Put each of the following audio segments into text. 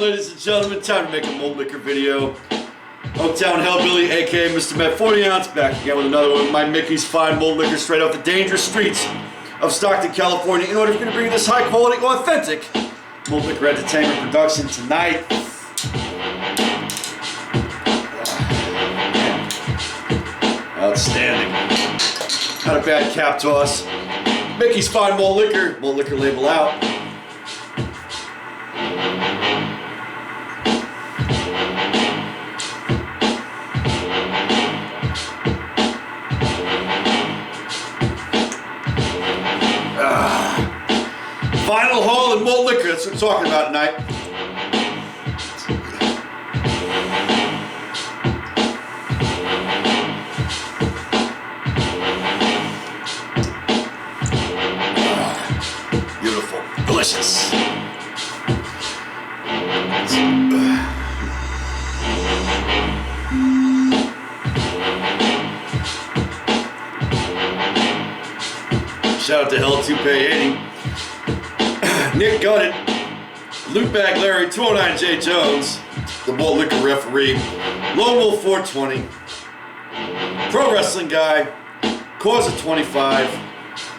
ladies and gentlemen, time to make a malt liquor video. Oaktown Hellbilly, aka Mr. Met 40 ounce, back again with another one of my Mickey's Fine Malt Liquor straight off the dangerous streets of Stockton, California, in order for me to bring you this high quality, authentic malt liquor entertainment production tonight. Outstanding. Not a bad cap toss. Mickey's Fine Malt liquor label out. Final haul and malt liquor, that's what we're talking about tonight. Beautiful, delicious. Shout out to Hell 2Pay80. Nick Gutted, Lootbag Larry, 209J Jones, the malt liquor referee, Lone Wolf 420, Pro Wrestling Guy, Cause of 25,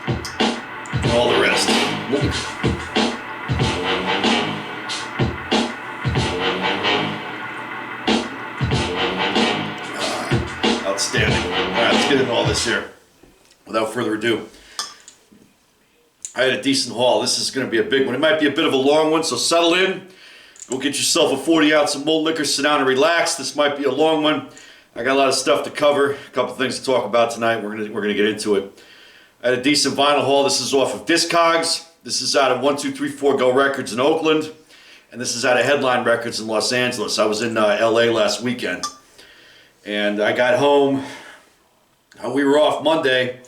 and all the rest. Outstanding. Alright, let's get into all this here. Without further ado, I had a decent haul. This is going to be a big one. It might be a bit of a long one, so settle in. Go get yourself a 40 ounce of malt liquor, sit down and relax. This might be a long one. I got a lot of stuff to cover, a couple things to talk about tonight. We're gonna get into it. I had a decent vinyl haul. This is off of Discogs. This is out of 1234 Go Records in Oakland, and this is out of Headline Records in Los Angeles. I was in LA last weekend, and I got home. We were off Monday.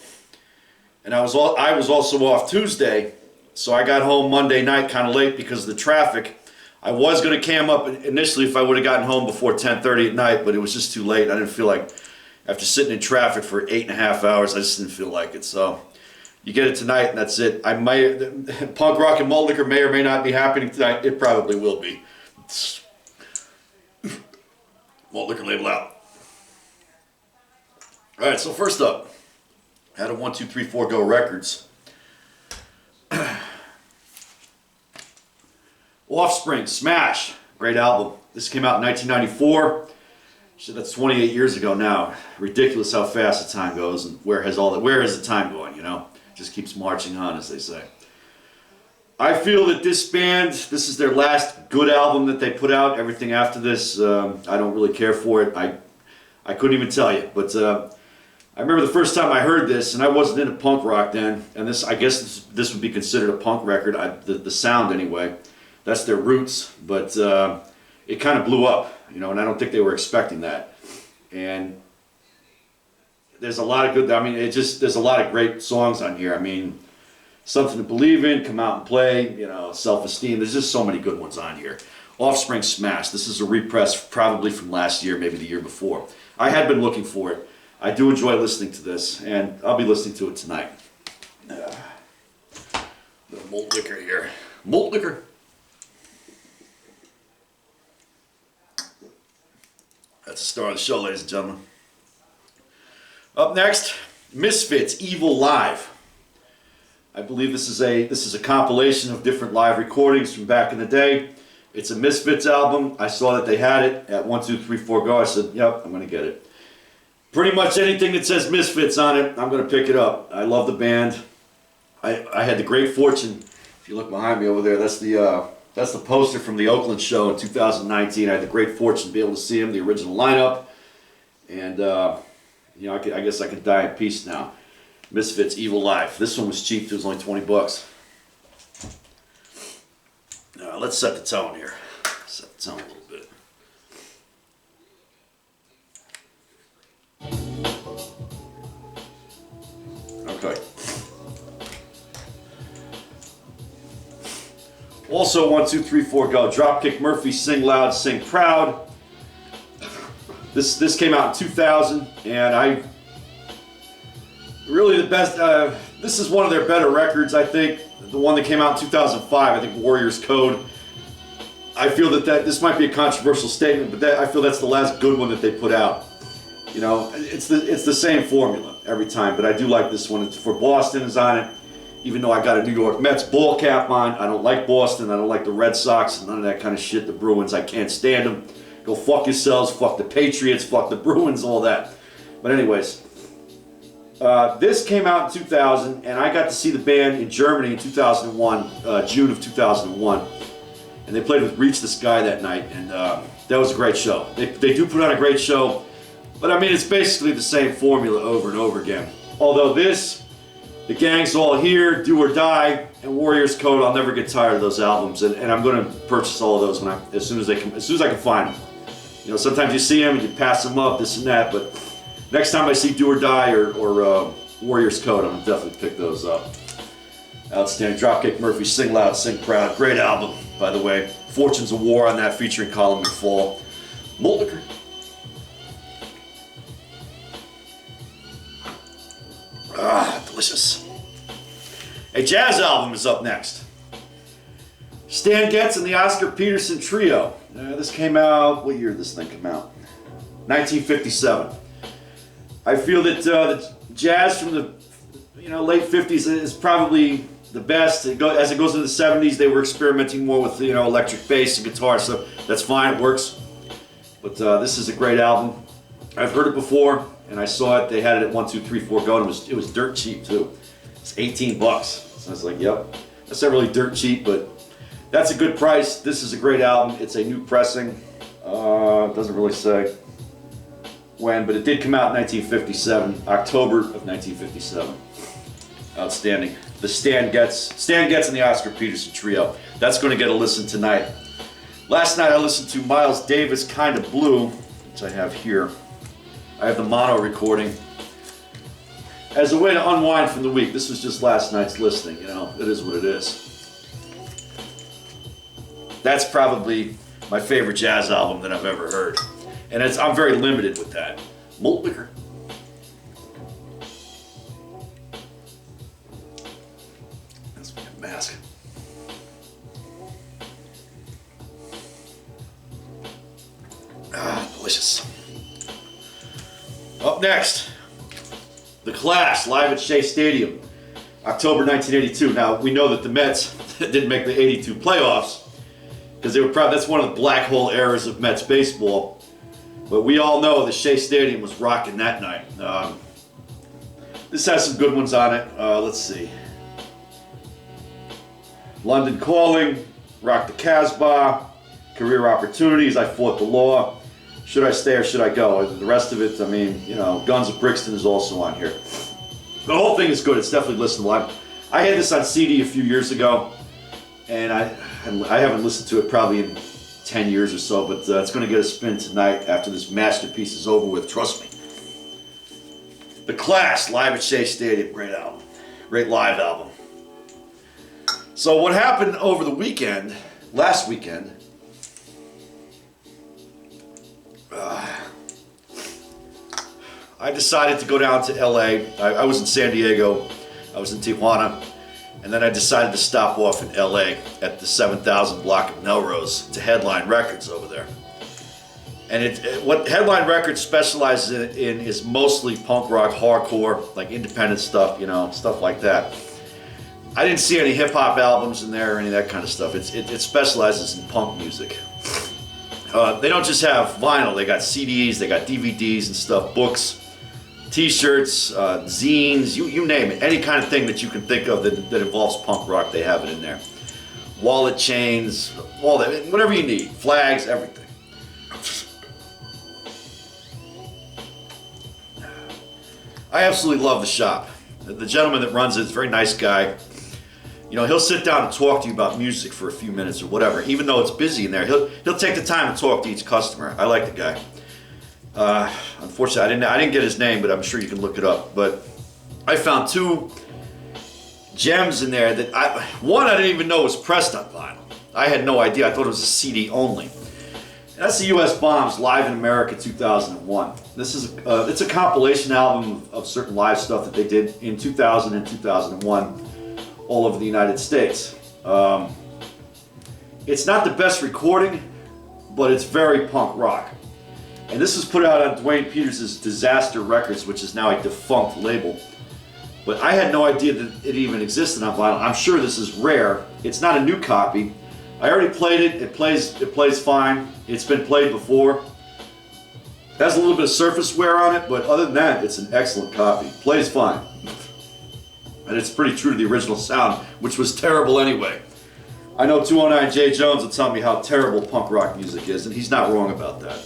And I was also off Tuesday, so I got home Monday night kind of late because of the traffic. I was going to cam up initially if I would have gotten home before 10:30 at night, but it was just too late. I didn't feel like, after sitting in traffic for 8.5 hours, I just didn't feel like it. So you get it tonight, and that's it. Punk rock and malt liquor may or may not be happening tonight. It probably will be. Malt liquor label out. All right, so first up, out of 1234 Go Records. Offspring, Smash, great album. This came out in 1994. Shit, that's 28 years ago now. Ridiculous how fast the time goes, and where is the time going, you know? Just keeps marching on, as they say. I feel that this band, this is their last good album that they put out. Everything after this, I don't really care for it. I couldn't even tell you, but I remember the first time I heard this, and I wasn't into punk rock then, and I guess this would be considered a punk record, the sound anyway. That's their roots, but it kind of blew up, you know, and I don't think they were expecting that. And there's a lot of good, there's a lot of great songs on here. I mean, Something to Believe In, Come Out and Play, you know, Self-Esteem. There's just so many good ones on here. Offspring, Smash. This is a repress probably from last year, maybe the year before. I had been looking for it. I do enjoy listening to this, and I'll be listening to it tonight. The malt liquor here. Malt liquor. That's the star of the show, ladies and gentlemen. Up next, Misfits, Evil Live. I believe this is a compilation of different live recordings from back in the day. It's a Misfits album. I saw that they had it at 1234 Go. I said, yep, I'm going to get it. Pretty much anything that says Misfits on it, I'm going to pick it up. I love the band. I had the great fortune, if you look behind me over there, that's the poster from the Oakland show in 2019. I had the great fortune to be able to see them, the original lineup. And, you know, I guess I could die in peace now. Misfits, Evil Live. This one was cheap. It was only 20 bucks. Let's set the tone here. Set the tone a little bit. Okay. Also, 1234 Go. Dropkick Murphy, Sing Loud, Sing Proud. This came out in 2000, and really the best. This is one of their better records, I think. The one that came out in 2005, I think Warriors Code. I feel that this might be a controversial statement, but I feel that's the last good one that they put out. You know, it's the same formula every time, but I do like this one. It's for Boston is on it, even though I got a New York Mets ball cap on. I don't like Boston. I don't like the Red Sox, none of that kind of shit. The Bruins, I can't stand them. Go fuck yourselves. Fuck the Patriots. Fuck the Bruins. All that. But anyways, this came out in 2000, and I got to see the band in Germany in 2001, June of 2001. And they played with Reach the Sky that night, and that was a great show. They do put on a great show, but I mean, it's basically the same formula over and over again. Although this, The Gang's All Here, Do or Die, and Warrior's Code, I'll never get tired of those albums, and I'm going to purchase all of those as soon as I can find them. You know, sometimes you see them and you pass them up, this and that, but next time I see Do or Die or Warrior's Code, I'm going to definitely pick those up. Outstanding. Dropkick Murphy, Sing Loud, Sing Proud. Great album, by the way. Fortunes of War on that, featuring Colin McFall. Malt liquor. Ah, delicious. A jazz album is up next. Stan Getz and the Oscar Peterson Trio. This came out, what year did this thing come out? 1957. I feel that the jazz from the late 50s is probably the best. As it goes into the 70s, they were experimenting more with electric bass and guitar, so that's fine, it works. But this is a great album. I've heard it before, and I saw it. They had it at 1, 2, 3, 4 Go, and it was dirt cheap too. It's 18 bucks. So I was like, yep, that's not really dirt cheap, but that's a good price. This is a great album. It's a new pressing. It doesn't really say when, but it did come out in 1957, October of 1957. Outstanding. The Stan Getz and the Oscar Peterson Trio. That's going to get a listen tonight. Last night I listened to Miles Davis, Kinda Blue, which I have here. I have the mono recording. As a way to unwind from the week. This was just last night's listening, it is what it is. That's probably my favorite jazz album that I've ever heard. And I'm very limited with that. Malt liquor. That's my mask. Ah, delicious. Up next, The Clash, live at Shea Stadium, October 1982. Now, we know that the Mets didn't make the 82 playoffs, because that's one of the black hole eras of Mets baseball. But we all know the Shea Stadium was rocking that night. This has some good ones on it. Let's see. London Calling, Rock the Casbah, Career Opportunities, I Fought the Law, Should I Stay or Should I Go? The rest of it, I mean, Guns of Brixton is also on here. The whole thing is good. It's definitely listenable. I had this on CD a few years ago, and I haven't listened to it probably in 10 years or so, but it's going to get a spin tonight after this masterpiece is over with, trust me. The Clash, live at Shea Stadium, great album. Great live album. So what happened over the weekend, last weekend, I decided to go down to LA. I was in San Diego, I was in Tijuana, and then I decided to stop off in LA at the 7000 block of Melrose to Headline Records over there. And what Headline Records specializes in is mostly punk rock, hardcore, like independent stuff, stuff like that. I didn't see any hip hop albums in there or any of that kind of stuff. It specializes in punk music. They don't just have vinyl, they got CDs, they got DVDs and stuff, books, t-shirts, zines, you name it. Any kind of thing that you can think of that involves punk rock, they have it in there. Wallet chains, all that, whatever you need, flags, everything. I absolutely love the shop. The gentleman that runs it is a very nice guy. He'll sit down and talk to you about music for a few minutes or whatever. Even though it's busy in there, he'll take the time to talk to each customer. I like the guy. Unfortunately, I didn't get his name, but I'm sure you can look it up. But I found two gems in there that I didn't even know was pressed on vinyl. I had no idea. I thought it was a CD only. And that's the U.S. Bombs Live in America 2001. This is it's a compilation album of certain live stuff that they did in 2000 and 2001 all over the United States. It's not the best recording, but it's very punk rock. And this was put out on Dwayne Peters' Disaster Records, which is now a defunct label. But I had no idea that it even existed on vinyl. I'm sure this is rare. It's not a new copy. I already played it. It plays fine. It's been played before. It has a little bit of surface wear on it, but other than that, it's an excellent copy. Plays fine. And it's pretty true to the original sound, which was terrible anyway. I know 209 J. Jones will tell me how terrible punk rock music is, and he's not wrong about that.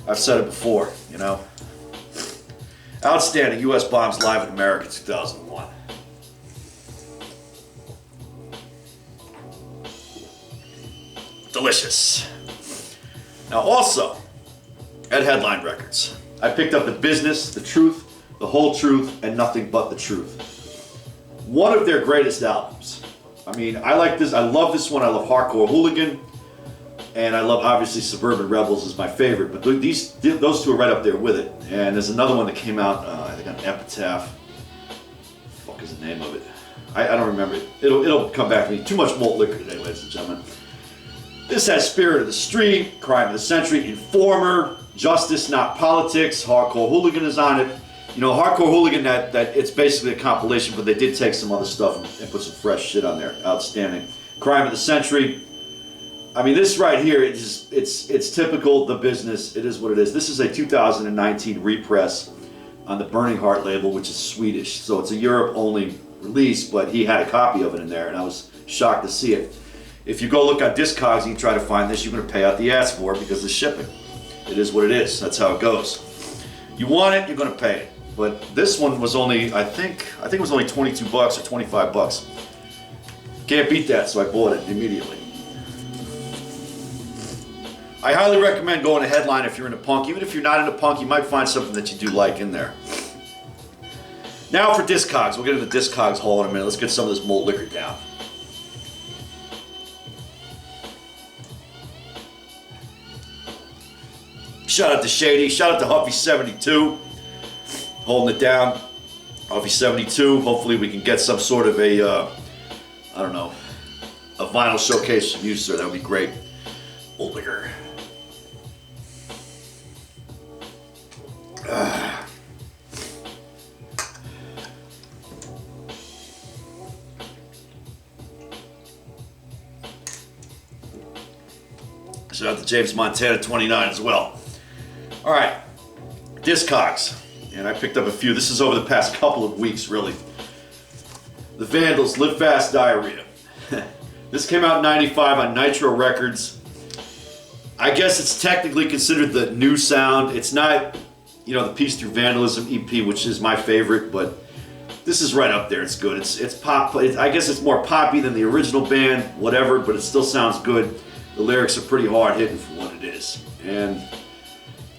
I've said it before, you know. Outstanding. U.S. Bombs Live in America 2001. Delicious. Now also, at Headline Records, I picked up The Business, The Truth, The Whole Truth, and Nothing But the Truth. One of their greatest albums. I mean, I like this. I love this one. I love Hardcore Hooligan. And I love, obviously, Suburban Rebels is my favorite. But those two are right up there with it. And there's another one that came out, I think on Epitaph. What the fuck is the name of it? I don't remember it. It'll come back to me. Too much malt liquor today, ladies and gentlemen. This has Spirit of the Street, Crime of the Century, Informer, Justice Not Politics, Hardcore Hooligan is on it. You know, Hardcore Hooligan, that it's basically a compilation, but they did take some other stuff and put some fresh shit on there. Outstanding. Crime of the Century. I mean, this right here, it's typical The Business. It is what it is. This is a 2019 repress on the Burning Heart label, which is Swedish. So it's a Europe-only release, but he had a copy of it in there, and I was shocked to see it. If you go look on Discogs and you try to find this, you're going to pay out the ass for it because of shipping. It is what it is. That's how it goes. You want it, you're going to pay it. But this one was only, I think it was only 22 bucks or 25 bucks. Can't beat that, so I bought it immediately. I highly recommend going to Headline if you're into punk. Even if you're not into punk, you might find something that you do like in there. Now for Discogs. We'll get into the Discogs haul in a minute. Let's get some of this malt liquor down. Shout out to Shady. Shout out to Huffy72. Holding it down. Huffy72. Hopefully we can get some sort of a, I don't know, a vinyl showcase from you, sir. That would be great. Malt liquor. Shout out to James Montana 29 as well. All right, Discogs, and I picked up a few. This is over the past couple of weeks, really. The Vandals, Live Fast, Diarrhea. This came out in '95 on Nitro Records. I guess it's technically considered the new sound. It's not, you know, the Peace Through Vandalism EP, which is my favorite, but this is right up there. It's good. It's pop. I guess it's more poppy than the original band, whatever, but it still sounds good. The lyrics are pretty hard hitting for what it is. And,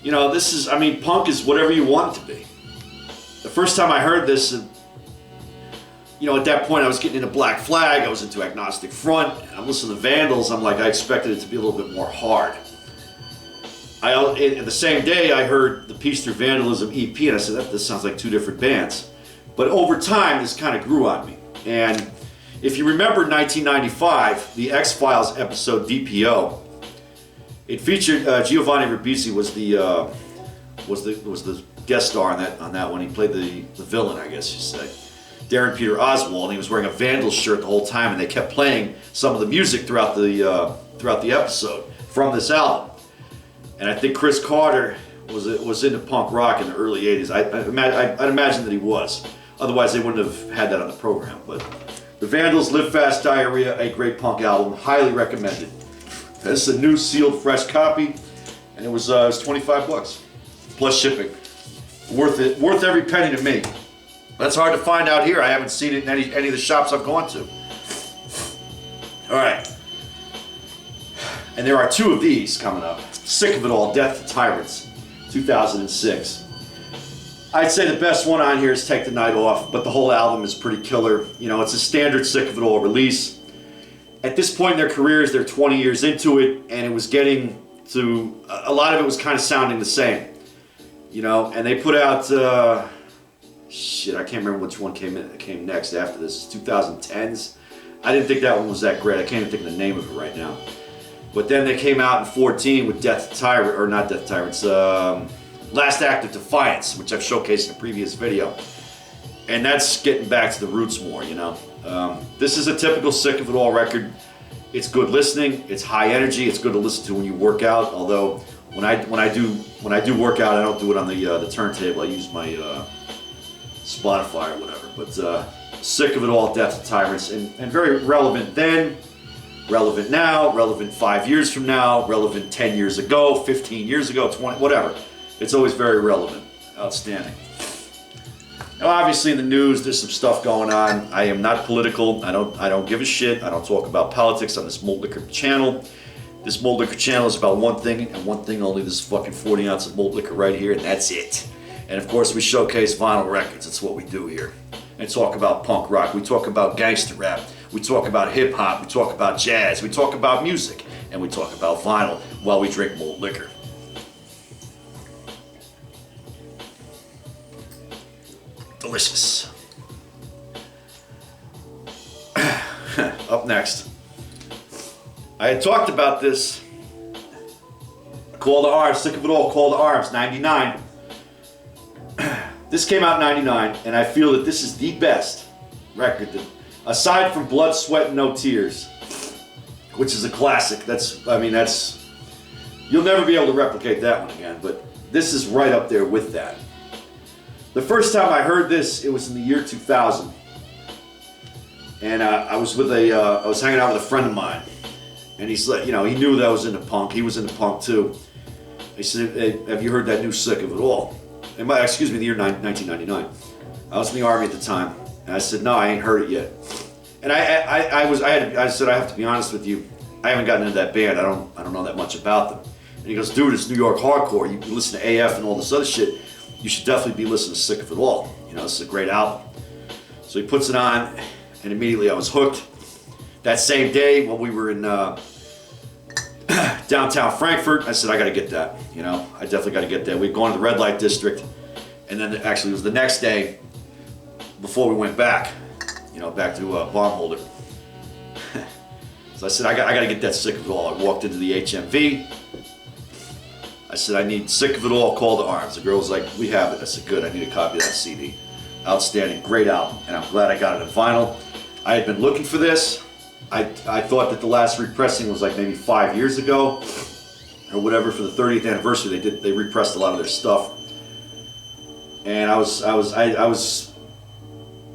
you know, this is, I mean, punk is whatever you want it to be. The first time I heard this, you know, at that point I was getting into Black Flag, I was into Agnostic Front, and I'm listening to Vandals, I'm like, I expected it to be a little bit more hard. The same day I heard the Peace Through Vandalism EP, and I said, this sounds like two different bands. But over time, this kind of grew on me. And if you remember 1995, the X-Files episode DPO, it featured Giovanni Ribisi was the guest star on that one. He played the villain, I guess you say. Darren Peter Oswald. And he was wearing a Vandals shirt the whole time, and they kept playing some of the music throughout the episode from this album. And I think Chris Carter was into punk rock in the early '80s. I'd imagine that he was. Otherwise, they wouldn't have had that on the program. But the Vandals, Live Fast, Diarrhea, a great punk album, highly recommended. This is a new sealed fresh copy, and it was 25 bucks plus shipping. Worth it, worth every penny to me. That's hard to find out here. I haven't seen it in any of the shops I've gone to. All right, and there are two of these coming up. Sick of It All, Death to Tyrants, 2006. I'd say the best one on here is Take the Night Off, but the whole album is pretty killer. You know, it's a standard Sick of It All release. At this point in their careers, they're 20 years into it, and it was getting to, a lot of it was kind of sounding the same. You know, and they put out, shit, I can't remember which one came next after this, 2010s. I didn't think that one was that great. I can't even think of the name of it right now. But then they came out in 14 with Death to Tyrant, or not Death to Tyrants, Last Act of Defiance, which I've showcased in a previous video. And that's getting back to the roots more, you know. This is a typical Sick of It All record. It's good listening. It's high energy. It's good to listen to when you work out. Although when I do work out, I don't do it on the turntable. I use my Spotify or whatever. But Sick of It All, Death to Tyrants, and very relevant then, relevant now, relevant 5 years from now, relevant 10 years ago, 15 years ago, 20, whatever. It's always very relevant. Outstanding. Now, obviously, in the news, there's some stuff going on. I am not political. I don't give a shit. I don't talk about politics on this Malt Liquor channel. This Malt Liquor channel is about one thing and one thing only. This fucking 40 ounce of malt liquor right here, and that's it. And of course, we showcase vinyl records. That's what we do here. And talk about punk rock. We talk about gangster rap. We talk about hip hop. We talk about jazz. We talk about music. And we talk about vinyl while we drink malt liquor. Delicious. Up next, I had talked about this. Call to Arms, Sick of It All, Call to Arms, 99. This came out in 99, and I feel that this is the best record, that, aside from Blood, Sweat, and No Tears, which is a classic. You'll never be able to replicate that one again, but this is right up there with that. The first time I heard this, it was in the year 2000, and I was hanging out with a friend of mine, and he's like, you know, he knew that I was into punk. He was into punk too. He said, "Hey, have you heard that new Sick of It All?" And the year 1999. I was in the Army at the time, and I said, "No, I ain't heard it yet." And I said, "I have to be honest with you. I haven't gotten into that band. I don't know that much about them." And he goes, "Dude, it's New York hardcore. You listen to AF and all this other shit. You should definitely be listening to Sick of It All. You know, this is a great album." So he puts it on, and immediately I was hooked. That same day, when we were in downtown Frankfurt, I said, I gotta get that. You know, I definitely gotta get that. We'd gone to the red light district, and then actually it was the next day before we went back, you know, back to Baumholder. So I said, I gotta get that Sick of It All. I walked into the HMV. I said, I need Sick of It All, Call to Arms. The girl was like, we have it. I said, good, I need a copy of that CD. Outstanding, great album, and I'm glad I got it in vinyl. I had been looking for this. I thought that the last repressing was like maybe 5 years ago or whatever. For the 30th anniversary, they repressed a lot of their stuff, and I was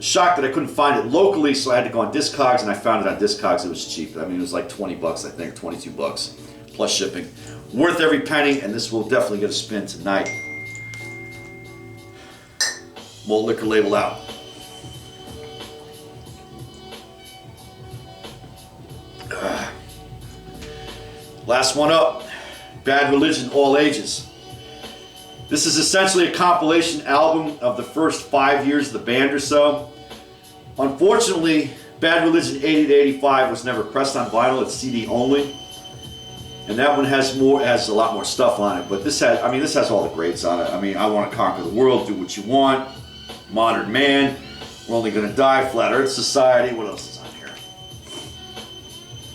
shocked that I couldn't find it locally, so I had to go on Discogs, and I found it on Discogs. It was cheap. I mean, it was like 20 bucks, I think, 22 bucks plus shipping. Worth every penny, and this will definitely get a spin tonight. Malt Liquor label out. Last one up, Bad Religion, All Ages. This is essentially a compilation album of the first 5 years of the band or so. Unfortunately, Bad Religion 80 to 85 was never pressed on vinyl. It's CD only, and that one has a lot more stuff on it. But this has all the greats on it. I mean, I Want to Conquer the World, Do What You Want, Modern Man, We're Only Gonna Die, Flat Earth Society. What else is on here?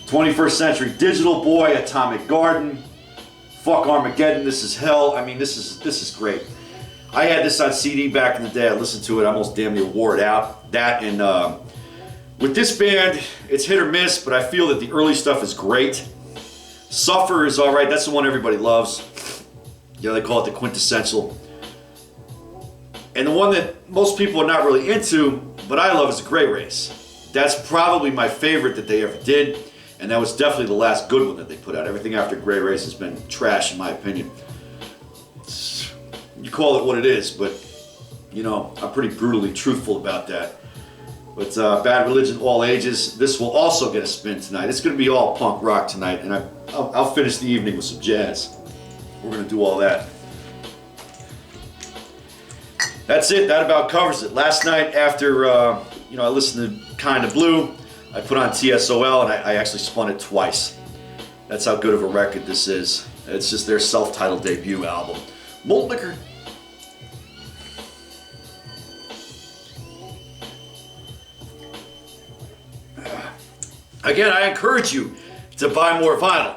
21st Century Digital Boy, Atomic Garden, Fuck Armageddon, This Is Hell. I mean, this is great. I had this on CD back in the day. I listened to it, I almost damn near wore it out. That and with this band, it's hit or miss, but I feel that the early stuff is great. Suffer is all right. That's the one everybody loves. You know, they call it the quintessential. And the one that most people are not really into, but I love, is the Gray Race. That's probably my favorite that they ever did. And that was definitely the last good one that they put out. Everything after Gray Race has been trash, in my opinion. You call it what it is, but, you know, I'm pretty brutally truthful about that. But Bad Religion, All Ages, this will also get a spin tonight. It's going to be all punk rock tonight, and I'll finish the evening with some jazz. We're going to do all that. That's it. That about covers it. Last night, after I listened to Kinda Blue, I put on TSOL, and I actually spun it twice. That's how good of a record this is. It's just their self-titled debut album. Malt Liquor. Again, I encourage you to buy more vinyl.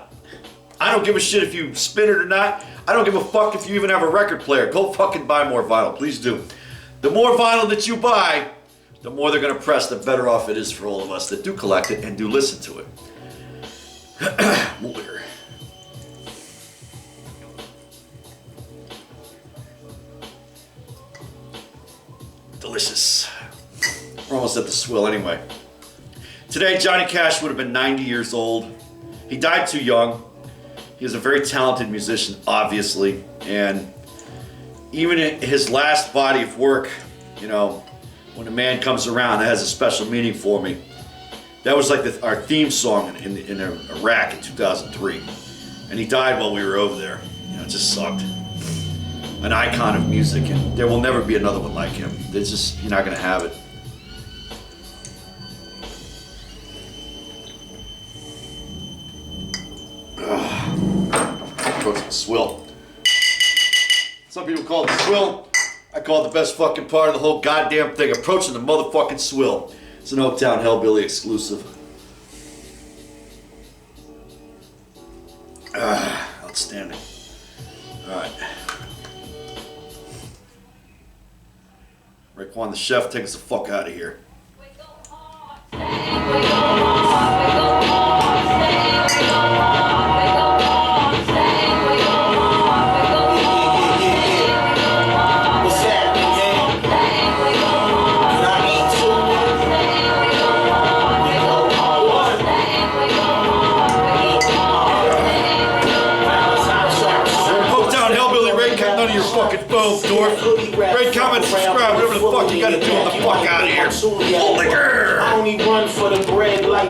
I don't give a shit if you spin it or not. I don't give a fuck if you even have a record player. Go fucking buy more vinyl. Please do. The more vinyl that you buy, the more they're going to press, the better off it is for all of us that do collect it and do listen to it. More liquor. Delicious. We're almost at the swill anyway. Today, Johnny Cash would have been 90 years old. He died too young. He was a very talented musician, obviously, and even in his last body of work, you know, when a man comes around, that has a special meaning for me. That was like our theme song in Iraq in 2003, and he died while we were over there. You know, it just sucked. An icon of music, and there will never be another one like him. There's just, you're not gonna have it. Approaching the swill. Some people call it the swill. I call it the best fucking part of the whole goddamn thing. Approaching the motherfucking swill. It's an Oaktown Hellbilly exclusive. Outstanding. Alright. Raekwon the chef, take us the fuck out of here. Fucking phone, Dorf. Rate, comment, subscribe, whatever the fuck you gotta do. Get the fuck out of here. Holy girl. I only run for the bread like